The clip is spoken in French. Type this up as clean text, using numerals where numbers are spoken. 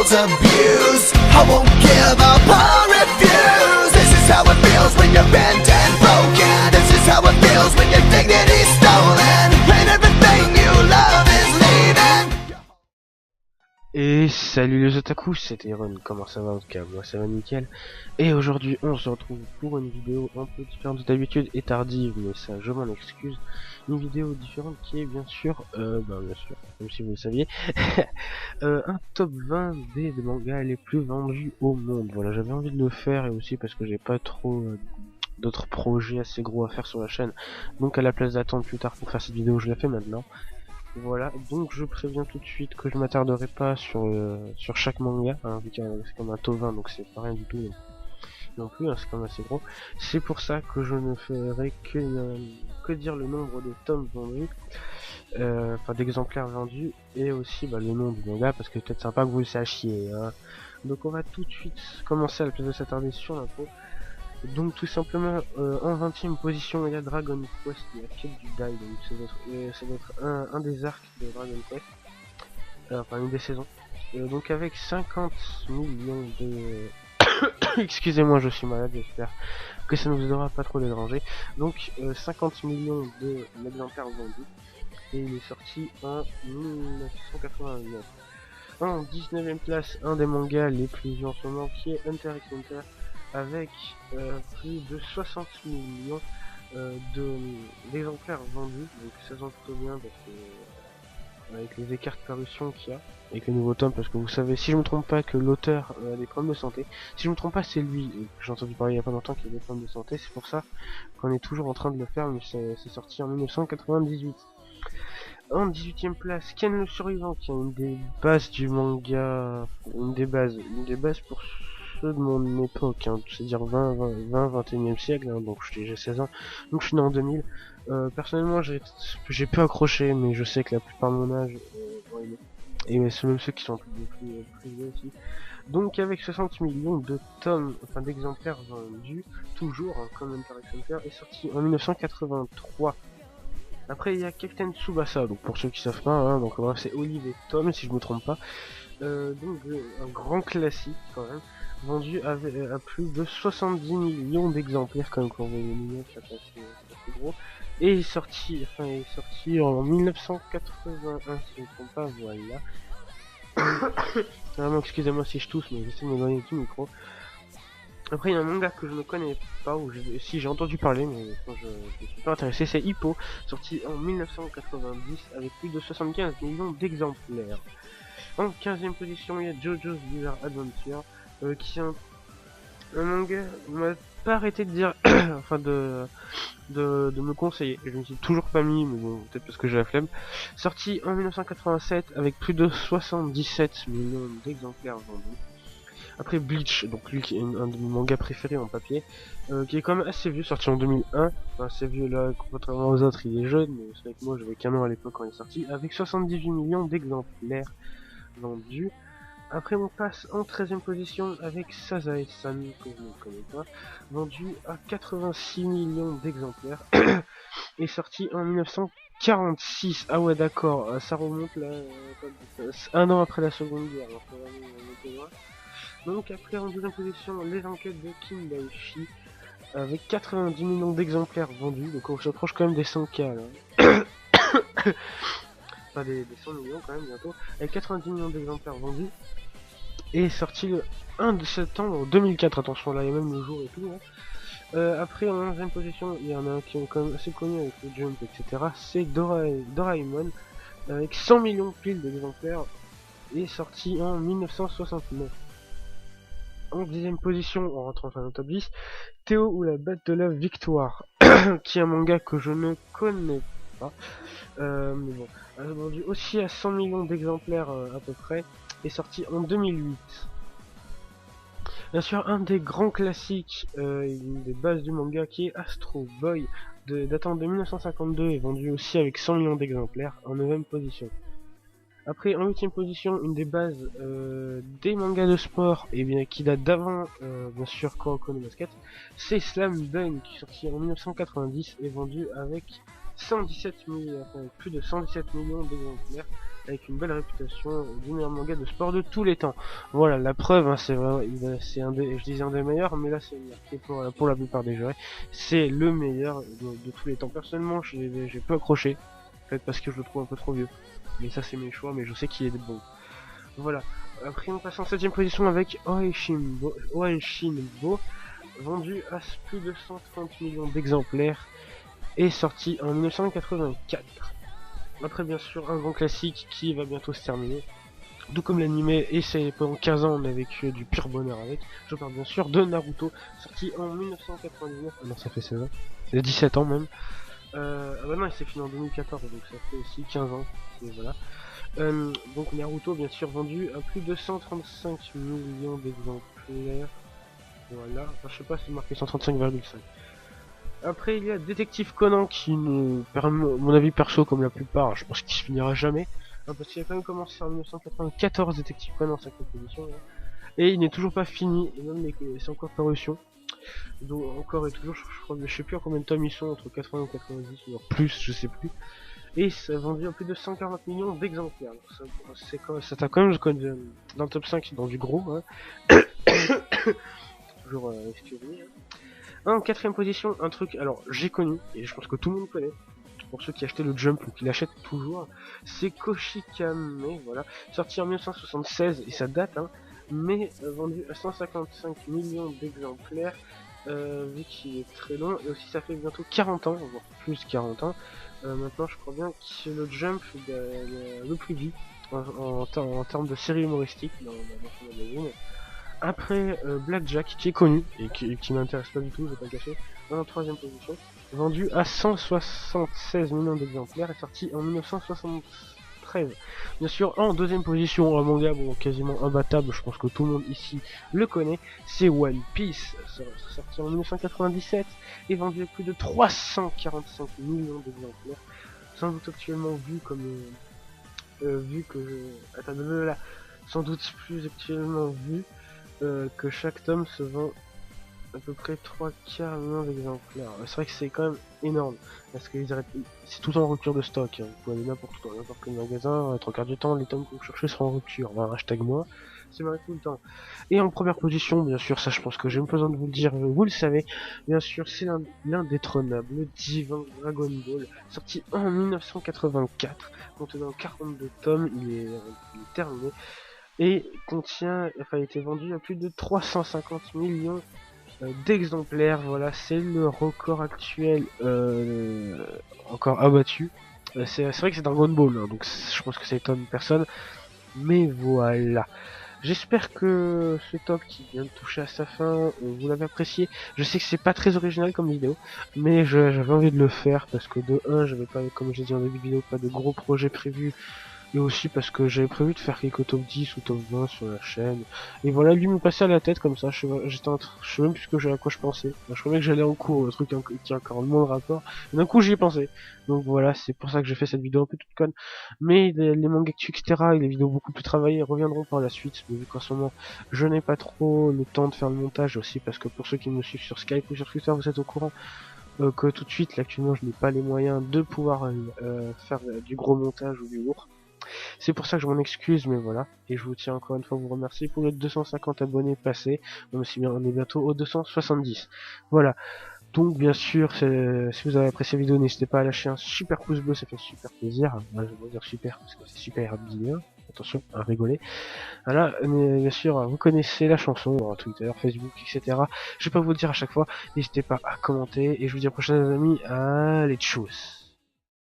world's abuse. I won't give up or refuse. This is how it feels when you're bent and broken. This is how it feels when your dignity's stolen and everything you love is leaving. Et salut les otaku, c'est Aaron, comment ça va en tout cas? Moi ça va nickel. Et aujourd'hui on se retrouve pour une vidéo un peu différente d'habitude et tardive, mais ça je m'en excuse. Une vidéo différente qui est bien sûr, comme si vous le saviez, un top 20 des mangas les plus vendus au monde. Voilà, j'avais envie de le faire et aussi parce que j'ai pas trop d'autres projets assez gros à faire sur la chaîne. Donc à la place d'attendre plus tard pour faire cette vidéo, je la fais maintenant. Voilà, donc je préviens tout de suite que je m'attarderai pas sur chaque manga, hein, vu que c'est comme un top 20, donc c'est pas rien du tout non plus, hein, c'est quand même assez gros. C'est pour ça que je ne ferai que dire le nombre de tomes vendus, enfin d'exemplaires vendus, et aussi le nom du manga, parce que c'est peut-être sympa que vous le sachiez. Hein. Donc on va tout de suite commencer à la place de s'attarder sur l'info. Donc tout simplement en 20ème position il y a Dragon Quest, il y a Quête du Dai, donc c'est un des arcs de Dragon Quest, enfin une des saisons, donc avec 50 millions de... Excusez-moi, je suis malade, j'espère que ça ne vous aura pas trop dérangé. Donc 50 millions d'exemplaires vendus, et il est sorti en 1989. En 19ème place, un des mangas les plus vus en ce moment, qui est Hunter x Hunter, avec plus de 60 millions d'exemplaires vendus, donc ça s'en plutôt bien parce que avec les écarts de parution qu'il y a, avec les nouveaux tomes, parce que vous savez, si je me trompe pas, que l'auteur a des problèmes de santé. Si je me trompe pas, c'est lui, j'ai entendu parler il y a pas longtemps qu'il a des problèmes de santé, c'est pour ça qu'on est toujours en train de le faire, mais c'est sorti en 1998. En 18ème place, Ken le Survivant, qui est une des bases du manga, une des bases pour ceux de mon époque, hein, c'est-à-dire 21e siècle, hein, donc j'ai 16 ans, donc je suis né en 2000. Personnellement, j'ai peu accroché, mais je sais que la plupart de mon âge vont aimer. Et c'est même ceux qui sont plus vieux aussi. Donc avec 60 millions de tomes, enfin d'exemplaires vendus, toujours, hein, comme Hunter x Hunter, est sorti en 1983. Après il y a Captain Tsubasa, donc pour ceux qui savent pas, hein, donc c'est Olive et Tom si je me trompe pas. Donc un grand classique quand même, vendu à plus de 70 millions d'exemplaires, quand même, quand vous voyez les millions, ça passe assez gros. Et il est sorti en 1981 si je ne me trompe pas, voilà. Vraiment excusez-moi si je tousse, mais j'essaie de m'éloigner du micro. Après il y a un manga que je ne connais pas, si j'ai entendu parler, mais je ne suis pas intéressé, c'est Hippo, sorti en 1990 avec plus de 75 millions d'exemplaires. En 15ème position il y a JoJo's Bizarre Adventure, qui est un manga, on m'a pas arrêté de dire, enfin de me conseiller, je me suis toujours pas mis, mais bon, peut-être parce que j'ai la flemme. Sorti en 1987 avec plus de 77 millions d'exemplaires vendus. Après Bleach, donc lui qui est un de mes mangas préférés en papier, qui est quand même assez vieux, sorti en 2001, enfin assez vieux là, contrairement aux autres il est jeune, mais c'est vrai que moi j'avais qu'un an à l'époque quand il est sorti, avec 78 millions d'exemplaires vendus. Après on passe en 13ème position avec Sazae-san, que je ne connais pas, vendu à 86 millions d'exemplaires, et sorti en 1946, ah ouais d'accord, ça remonte là, un an après la seconde guerre, alors c'est vraiment loin. Donc après en deuxième position, les enquêtes de Kim Daishi, avec 90 millions d'exemplaires vendus, donc on s'approche quand même des 100K là. Enfin des 100 millions quand même bientôt, avec 90 millions d'exemplaires vendus, et sorti le 1 septembre 2004, attention là il y a même le jour et tout. Hein. Après en 11ème position, il y en a un qui est quand même assez connu avec le Jump, etc. C'est Doraemon, avec 100 millions pile d'exemplaires, et sorti en 1969. En 10ème position, on rentre enfin dans le top 10, Théo ou la bête de la victoire, qui est un manga que je ne connais pas, mais bon, vendu aussi à 100 millions d'exemplaires à peu près, est sorti en 2008. Bien sûr, un des grands classiques, une des bases du manga, qui est Astro Boy, datant de 1952, est vendu aussi avec 100 millions d'exemplaires, en 9ème position. Après, en 8ème position, une des bases des mangas de sport, et bien qui date d'avant, bien sûr, Kuroko no Basket, c'est Slam Dunk, qui est sorti en 1990 et vendu avec 117 millions, enfin, plus de 117 millions d'exemplaires, avec une belle réputation du meilleur manga de sport de tous les temps. Voilà, la preuve, hein, c'est vraiment, c'est je disais un des meilleurs, mais là c'est marqué pour la plupart des jurés, c'est le meilleur de tous les temps. Personnellement, j'ai peu accroché, peut-être parce que je le trouve un peu trop vieux, mais ça c'est mes choix, mais je sais qu'il est bon. Voilà. Après, on passe en 7ème position avec Oeshinbo, vendu à plus de 130 millions d'exemplaires et sorti en 1984. Après, bien sûr, un grand classique qui va bientôt se terminer. Tout comme l'animé, et c'est pendant 15 ans on a vécu du pur bonheur avec. Je parle bien sûr de Naruto, sorti en 1999. Ah non, ça fait 16 ans. Il y a 17 ans même. Ah bah non, il s'est fini en 2014, donc ça fait aussi 15 ans. Et voilà. Donc Naruto, bien sûr, vendu à plus de 135 millions d'exemplaires. Voilà. Enfin, je sais pas si c'est marqué 135,5. Après, il y a Détective Conan qui me permet, mon avis perso, comme la plupart, je pense qu'il se finira jamais. Hein, parce qu'il a quand même commencé en 1994, Détective Conan, 5ème position. Hein. Et il n'est toujours pas fini, et même c'est encore parution. Donc encore et toujours, je sais plus à combien de tomes ils sont, entre 80 et 90, ou plus, je sais plus. Et ça a vendu à plus de 140 millions d'exemplaires. Ça t'a quand même dans le top 5 dans du gros. Hein. Toujours excusez. En 4ème position, un truc, alors j'ai connu, et je pense que tout le monde connaît, pour ceux qui achetaient le Jump ou qui l'achètent toujours, c'est Koshikame, voilà, sorti en 1976, et ça date, hein, mais vendu à 155 millions d'exemplaires, vu qu'il est très long, et aussi ça fait bientôt 40 ans, voire plus 40 ans, maintenant je crois bien que c'est le Jump le plus vu, en termes de série humoristique dans ce magazine. Après Blackjack qui est connu et qui m'intéresse pas du tout, je vais pas le cacher, en 3ème position, vendu à 176 millions d'exemplaires et sorti en 1973. Bien sûr, en 2ème position, un manga bon, quasiment imbattable, je pense que tout le monde ici le connaît, c'est One Piece, sorti en 1997 et vendu à plus de 345 millions d'exemplaires, sans doute actuellement vu comme vu que attends, là, sans doute plus actuellement vu que chaque tome se vend à peu près 3/4 millions d'exemplaires. C'est vrai que c'est quand même énorme, parce que c'est tout en rupture de stock, hein. Vous pouvez aller n'importe quel magasin, 3/4 du temps, les tomes que vous cherchez seront en rupture. Ben, hashtag moi, c'est vrai tout le temps. Et en première position, bien sûr, ça je pense que j'ai même pas besoin de vous le dire, vous le savez, bien sûr, c'est l'indétrônable, le divin Dragon Ball, sorti en 1984, contenant 42 tomes, il est terminé, et a été vendu à plus de 350 millions d'exemplaires. Voilà, c'est le record actuel encore abattu. C'est vrai que c'est Dragon Ball, hein, donc je pense que ça étonne personne, mais voilà. J'espère que ce top qui vient de toucher à sa fin, vous l'avez apprécié. Je sais que c'est pas très original comme vidéo, mais j'avais envie de le faire parce que de 1, j'avais pas, comme j'ai dit en début de vidéo, pas de gros projets prévus. Et aussi parce que j'avais prévu de faire quelques top 10 ou top 20 sur la chaîne. Et voilà, lui me passait à la tête comme ça, je sais même plus à quoi je pensais. Je croyais que j'allais en cours, le truc qui a encore moins de rapport. Et d'un coup j'y ai pensé. Donc voilà, c'est pour ça que j'ai fait cette vidéo un peu toute conne. Mais les mangas etc. et les vidéos beaucoup plus travaillées reviendront par la suite. Mais vu qu'en ce moment je n'ai pas trop le temps de faire le montage aussi, parce que pour ceux qui me suivent sur Skype ou sur Twitter, vous êtes au courant. Que tout de suite, là, actuellement, je n'ai pas les moyens de pouvoir faire du gros montage ou du lourd. C'est pour ça que je m'en excuse, mais voilà. Et je vous tiens encore une fois à vous remercier pour les 250 abonnés passés. On est bientôt aux 270. Voilà. Donc bien sûr, si vous avez apprécié la vidéo, n'hésitez pas à lâcher un super pouce bleu, ça fait super plaisir. Moi, je vais dire super parce que c'est super vidéo. Attention à rigoler. Voilà, mais bien sûr, vous connaissez la chanson, Twitter, Facebook, etc. Je vais pas vous le dire à chaque fois. N'hésitez pas à commenter et je vous dis à la prochaine les amis. Allez, tchuss.